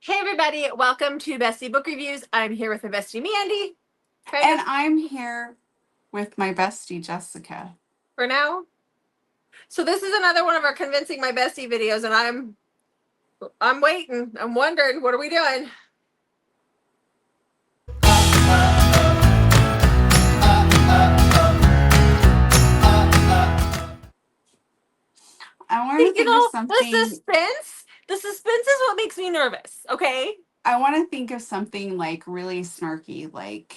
Hey everybody, welcome to Bestie Book Reviews. I'm here with my bestie Mandy. And I'm here with my bestie, Jessica. For now. So this is another one of our Convincing My Bestie videos, and I'm waiting. I'm wondering, what are we doing? I want to think of something. The suspense is what makes me nervous, okay? I want to think of something like really snarky, like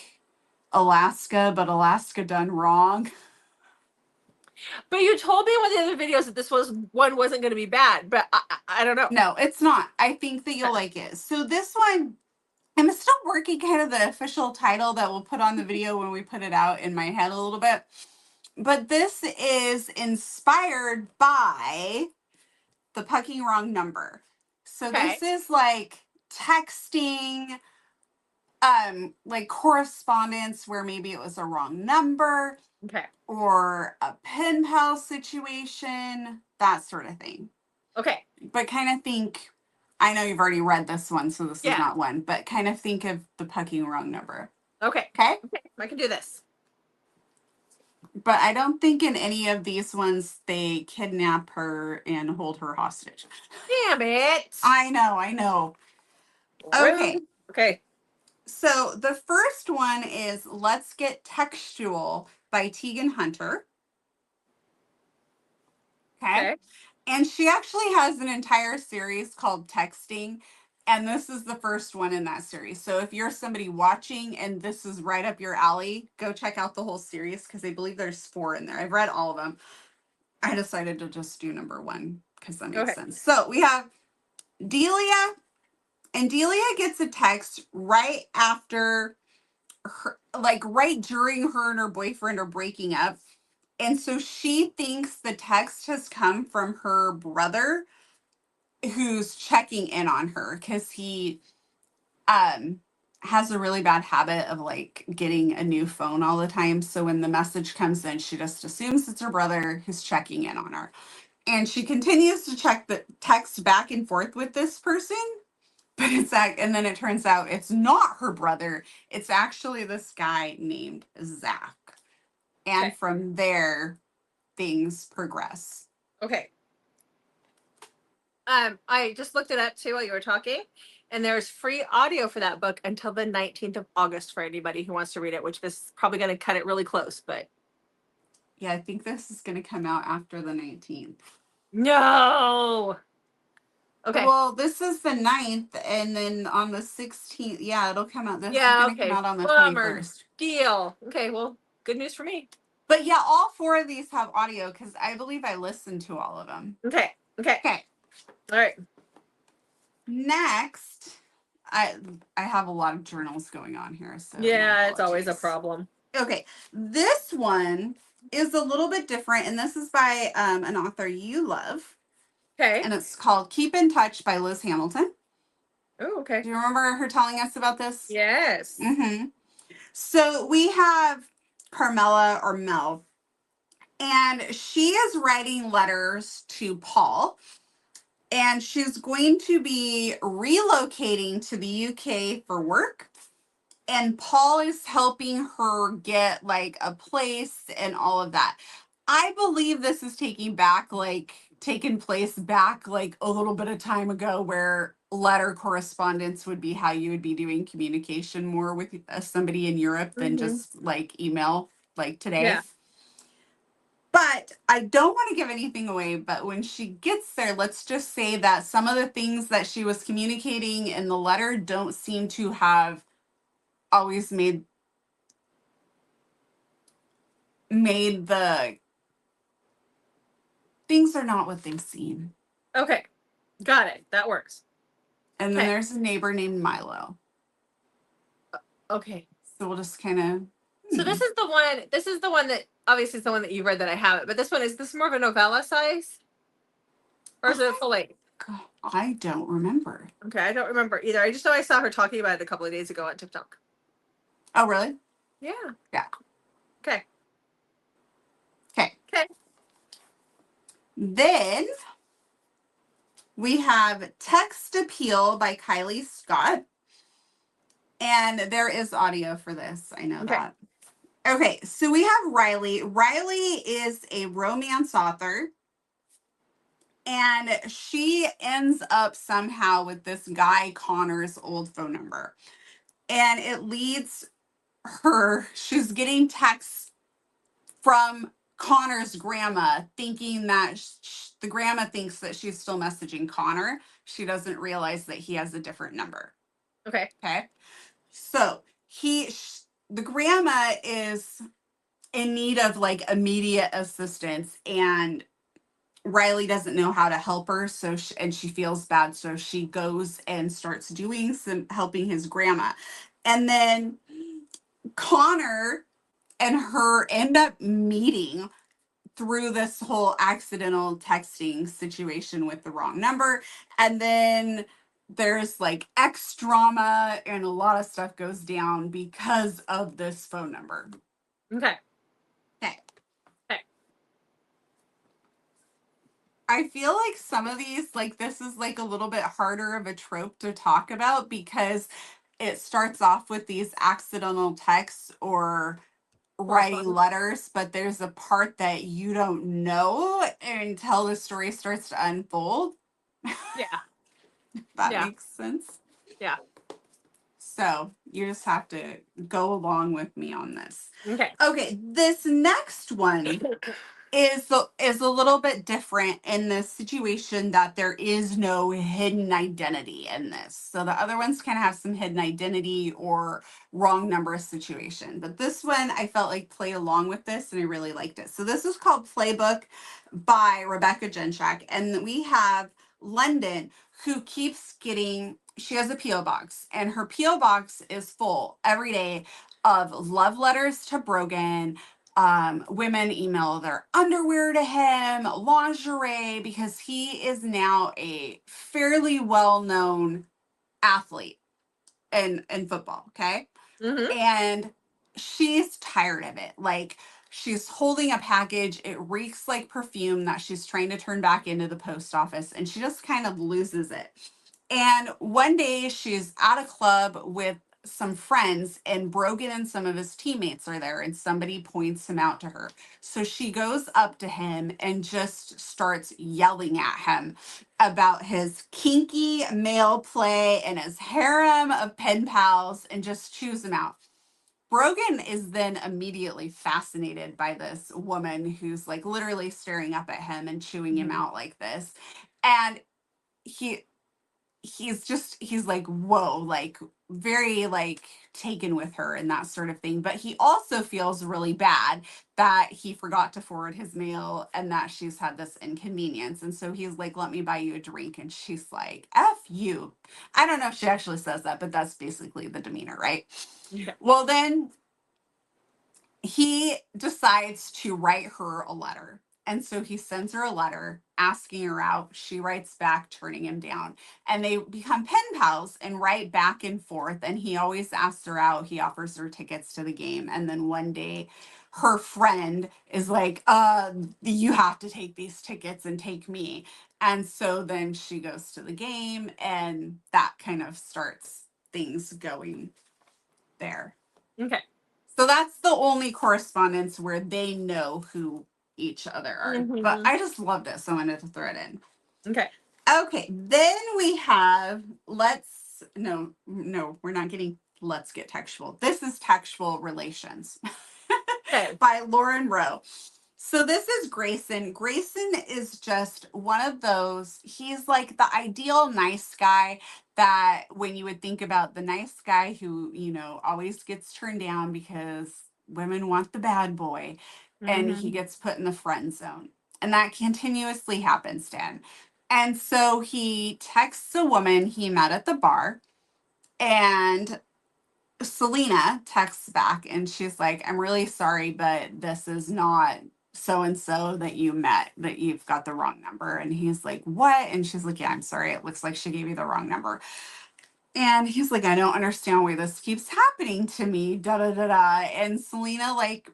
Alaska, but Alaska done wrong. But you told me in one of the other videos that this one wasn't going to be bad, but I don't know. No, it's not. I think that you'll like it. So this one, I'm still working kind of the official title that we'll put on the video when we put it out in my head a little bit. But this is inspired by the Pucking Wrong Number. So Okay. this is like texting, like correspondence where maybe it was a wrong number Okay. or a pen pal situation, that sort of thing. Okay. But kind of think, I know you've already read this one, so this is not one, but kind of think of the Pucking Wrong Number. Okay. Okay? Okay. I can do this. But I don't think in any of these ones they kidnap her and hold her hostage. Damn it. I know. Okay. Rude. Okay. So the first one is Let's Get Textual by Tegan Hunter. Okay. And she actually has an entire series called Texting. And this is the first one in that series. So if you're somebody watching and this is right up your alley, go check out the whole series because I believe there's 4 in there. I've read all of them. I decided to just do number 1 because that makes sense. So we have Delia, and Delia gets a text right after her, like right during her and her boyfriend are breaking up. And so she thinks the text has come from her brother who's checking in on her because he has a really bad habit of like getting a new phone all the time. So when the message comes in, she just assumes it's her brother who's checking in on her. And she continues to check the text back and forth with this person, but and then it turns out it's not her brother. It's actually this guy named Zach. And from there, things progress. Okay. I just looked it up too while you were talking, and there's free audio for that book until the 19th of August for anybody who wants to read it, which is probably going to cut it really close, but. Yeah, I think this is going to come out after the 19th. No! Okay. Well, this is the 9th, and then on the 16th, yeah, it'll come out. This is going to come out on the 21st. Deal. Okay, well, good news for me. But yeah, all 4 of these have audio because I believe I listened to all of them. Okay. All right. Next, I have a lot of journals going on here. So yeah, it's always a problem. Okay, this one is a little bit different, and this is by an author you love. Okay. And it's called Keep in Touch by Liz Hamilton. Oh, okay. Do you remember her telling us about this? Yes. Mm-hmm. So we have Carmela or Mel, and she is writing letters to Paul, and she's going to be relocating to the UK for work. And Paul is helping her get like a place and all of that. I believe this is taken place back like a little bit of time ago where letter correspondence would be how you would be doing communication more with somebody in Europe than just like email like today. Yeah. But I don't want to give anything away, but when she gets there, let's just say that some of the things that she was communicating in the letter don't seem to have always made the things are not what they seem. Okay. Got it. That works. And then there's a neighbor named Milo. Okay. So we'll just kind of. So this is the one that obviously is the one that you read that I haven't, but this one, is this more of a novella size? Or is it full length? I don't remember. Okay, I don't remember either. I just know I saw her talking about it a couple of days ago on TikTok. Oh, really? Yeah. Yeah. Okay. Then We have Text Appeal by Kylie Scott. And there is audio for this. I know that. Okay, so we have Riley. Riley is a romance author. And she ends up somehow with this guy, Connor's old phone number. And it leads her, she's getting texts from Connor's grandma, thinking that the grandma thinks that she's still messaging Connor. She doesn't realize that he has a different number. Okay. Okay. So the grandma is in need of like immediate assistance, and Riley doesn't know how to help her. So and she feels bad. So she goes and starts doing some helping his grandma. And then Connor and her end up meeting through this whole accidental texting situation with the wrong number. And then there's like X drama and a lot of stuff goes down because of this phone number. Okay. Okay. Okay. I feel like some of these, like this is like a little bit harder of a trope to talk about because it starts off with these accidental texts or writing letters, but there's a part that you don't know until the story starts to unfold. Yeah. That makes sense. Yeah. So you just have to go along with me on this. Okay. Okay, this next one is a little bit different in this situation that there is no hidden identity in this. So the other ones can have some hidden identity or wrong number situation. But this one I felt like played along with this and I really liked it. So this is called Playbook by Rebecca Genchak. And we have London who keeps getting, she has a P.O. box and her P.O. box is full every day of love letters to Brogan. Women email their underwear to him, lingerie, because he is now a fairly well-known athlete in football. Okay. Mm-hmm. And she's tired of it. Like she's holding a package. It reeks like perfume that she's trying to turn back into the post office. And she just kind of loses it. And one day she's at a club with some friends and Brogan and some of his teammates are there and somebody points him out to her. So she goes up to him and just starts yelling at him about his kinky male play and his harem of pen pals and just chews him out. Brogan is then immediately fascinated by this woman who's like literally staring up at him and chewing him out like this. And he's like, whoa, like very like taken with her and that sort of thing. But he also feels really bad that he forgot to forward his mail and that she's had this inconvenience. And so he's like, let me buy you a drink. And she's like, F you. I don't know if she actually says that, but that's basically the demeanor, right? Yeah. Well, then he decides to write her a letter. And so he sends her a letter asking her out. She writes back, turning him down. And they become pen pals and write back and forth. And he always asks her out. He offers her tickets to the game. And then one day, her friend is like, you have to take these tickets and take me. And so then she goes to the game. And that kind of starts things going there. Okay. So that's the only correspondence where they know who each other are. Mm-hmm. But I just loved it, so I wanted to throw it in. Okay. Okay, then we have no, we're not getting let's get textual. This is Textual Relations Okay. by Lauren Rowe. So this is Grayson. Grayson is just one of those, he's like the ideal nice guy that when you would think about the nice guy who, you know, always gets turned down because women want the bad boy and he gets put in the friend zone. And that continuously happens to him. And so he texts a woman he met at the bar and Selena texts back and she's like, I'm really sorry, but this is not so and so that you met, that you've got the wrong number. And he's like, what? And she's like, yeah, I'm sorry. It looks like she gave you the wrong number. And he's like, I don't understand why this keeps happening to me. Da da da da. And Selena like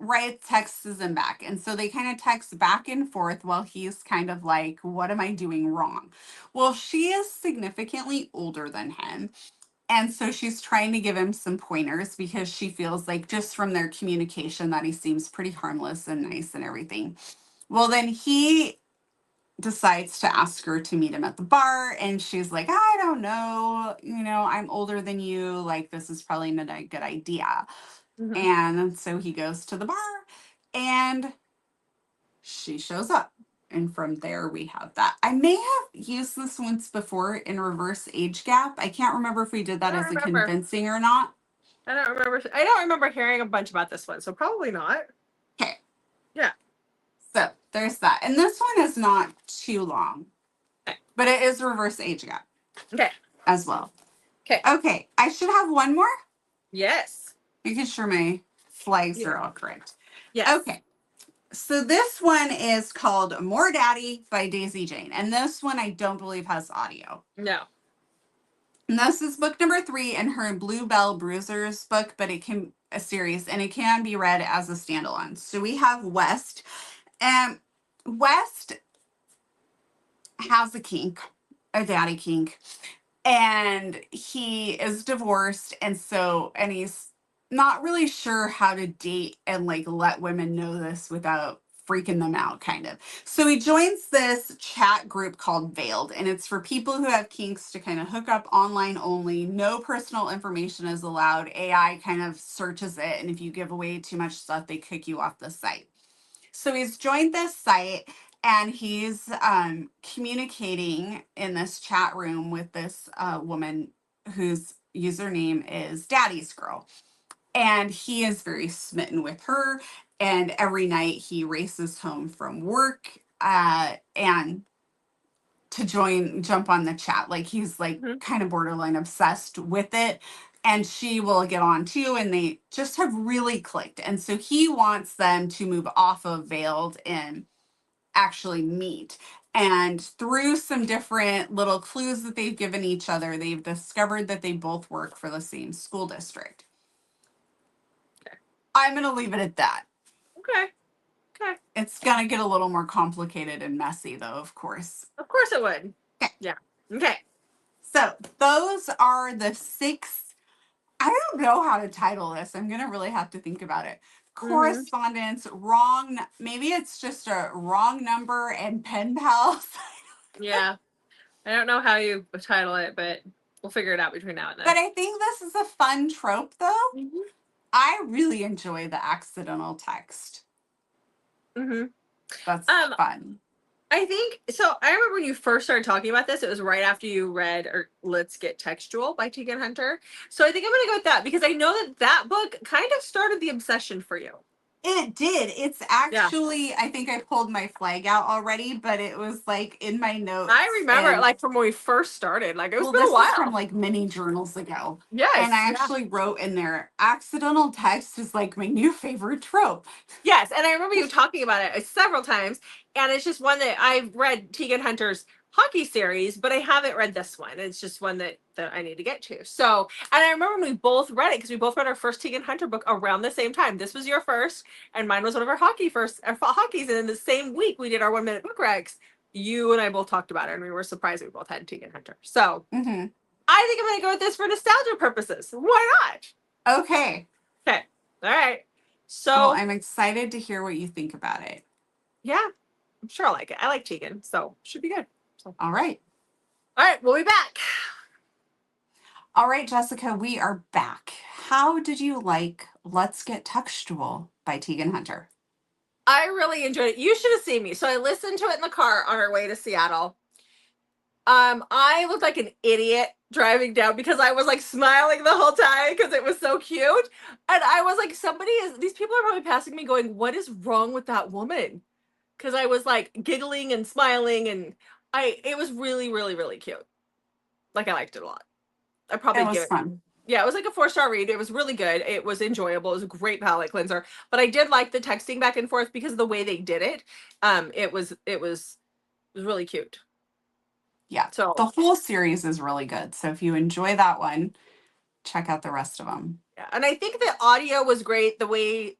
writes, texts him back. And so they kind of text back and forth while he's kind of like, what am I doing wrong? Well, she is significantly older than him. And so she's trying to give him some pointers because she feels like just from their communication that he seems pretty harmless and nice and everything. Well, then he decides to ask her to meet him at the bar. And she's like, I don't know. I'm older than you. Like, this is probably not a good idea. Mhm. And so he goes to the bar and she shows up. And from there, we have that. I may have used this once before in reverse age gap. I can't remember if we did I that don't as a remember. convincing or not. I don't remember hearing a bunch about this one, so probably not. Okay. Yeah. So there's that. And this one is not too long, Okay. but it is reverse age gap. Okay. As well. Okay. Okay. I should have one more. Yes. Making sure my flags Yeah. are all correct. Yes. Okay. So this one is called More Daddy by Daisy Jane. And this one I don't believe has audio. No. And this is book number 3 in her Bluebell Bruisers book, but it can a series and it can be read as a standalone. So we have West. And West has a kink, a daddy kink. And he is divorced. And he's not really sure how to date and like let women know this without freaking them out, kind of. So he joins this chat group called Veiled, and it's for people who have kinks to kind of hook up online only. No personal information is allowed. AI kind of searches it, and if you give away too much stuff, they kick you off the site. So he's joined this site and he's communicating in this chat room with this woman whose username is Daddy's Girl. And he is very smitten with her. And every night he races home from work and to jump on the chat. Like he's like kind of borderline obsessed with it. And she will get on too. And they just have really clicked. And so he wants them to move off of Veiled and actually meet. And through some different little clues that they've given each other, they've discovered that they both work for the same school district. Okay. I'm going to leave it at that. Okay. Okay. It's going to get a little more complicated and messy, though, of course. Of course it would. Okay. Yeah. Okay. So those are the 6. I don't know how to title this. I'm going to really have to think about it. Correspondence, wrong. Maybe it's just a wrong number and pen pals. Yeah. I don't know how you title it, but we'll figure it out between now and then. But I think this is a fun trope, though. Mm-hmm. I really enjoy the accidental text. Mm-hmm. That's fun. I think so. I remember when you first started talking about this, it was right after you read Let's Get Textual by Tegan Hunter. So I think I'm going to go with that because I know that book kind of started the obsession for you. It did. It's actually, I think I pulled my flag out already, but it was like in my notes. I remember it like from when we first started. Like it was been a while. From like many journals ago. Yes. And I actually wrote in there, accidental text is like my new favorite trope. Yes. And I remember you talking about it several times. And it's just one that I've read Tegan Hunter's hockey series, but I haven't read this one. It's just one that I need to get to. So, and I remember when we both read it because we both read our first Tegan Hunter book around the same time. This was your first, and mine was one of our hockeys. And in the same week, we did our 1-minute book recs. You and I both talked about it, and we were surprised we both had Tegan Hunter. So, I think I'm going to go with this for nostalgia purposes. Why not? Okay. Okay. All right. So, well, I'm excited to hear what you think about it. Yeah, I'm sure I'll like it. I like Tegan, so should be good. So. All right. All right, we'll be back. All right, Jessica, we are back. How did you like Let's Get Textual by Tegan Hunter? I really enjoyed it. You should have seen me. So I listened to it in the car on our way to Seattle. I looked like an idiot driving down because I was like smiling the whole time because it was so cute. And I was like, these people are probably passing me going, what is wrong with that woman? Because I was like giggling and smiling and it was really, really, really cute. Like I liked it a lot. I probably give it fun. Yeah, it was like a 4-star read. It was really good. It was enjoyable. It was a great palate cleanser. But I did like the texting back and forth because of the way they did it. It was really cute. Yeah. So the whole series is really good. So if you enjoy that one, check out the rest of them. Yeah, and I think the audio was great. The way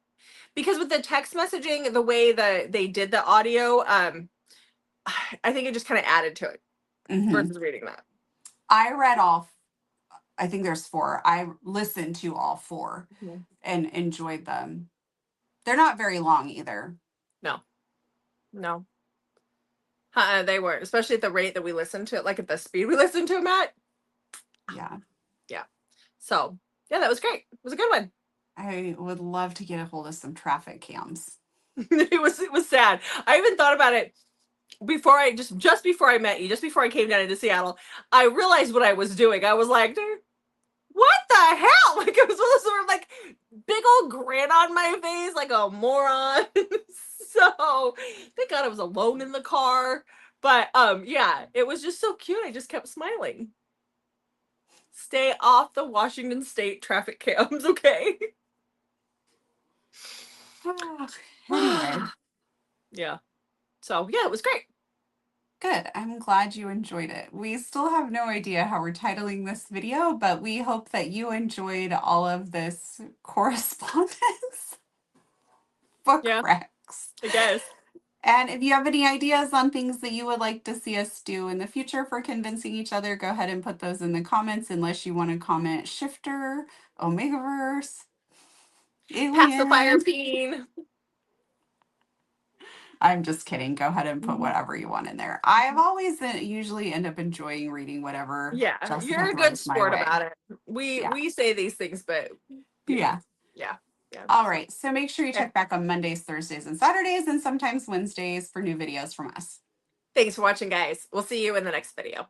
because with the text messaging, the way that they did the audio, I think it just kind of added to it versus reading that. I read all, I think there's 4. I listened to all 4 and enjoyed them. They're not very long either. No. They weren't, especially at the rate that we listened to it, like at the speed we listened to them at. Yeah. So yeah, that was great. It was a good one. I would love to get a hold of some traffic cams. It was sad. I even thought about it before just before I met you, just before I came down into Seattle. I realized what I was doing. I was like, dude, what the hell? Like, it was one of those sort of like big old grin on my face, like a moron. So thank God I was alone in the car. But yeah, it was just so cute. I just kept smiling. Stay off the Washington State traffic cams, okay? Anyway. Yeah. So yeah, it was great. Good. I'm glad you enjoyed it. We still have no idea how we're titling this video, but we hope that you enjoyed all of this correspondence. Book recs. I guess. And if you have any ideas on things that you would like to see us do in the future for convincing each other, go ahead and put those in the comments, unless you want to comment Shifter, Omegaverse, Pacifier Alien. Peen. I'm just kidding. Go ahead and put whatever you want in there. I've always usually end up enjoying reading whatever. Yeah, Jessica you're a good throws my sport way. about it. We say these things, but Yeah. All right. So make sure you check back on Mondays, Thursdays, and Saturdays, and sometimes Wednesdays for new videos from us. Thanks for watching, guys. We'll see you in the next video.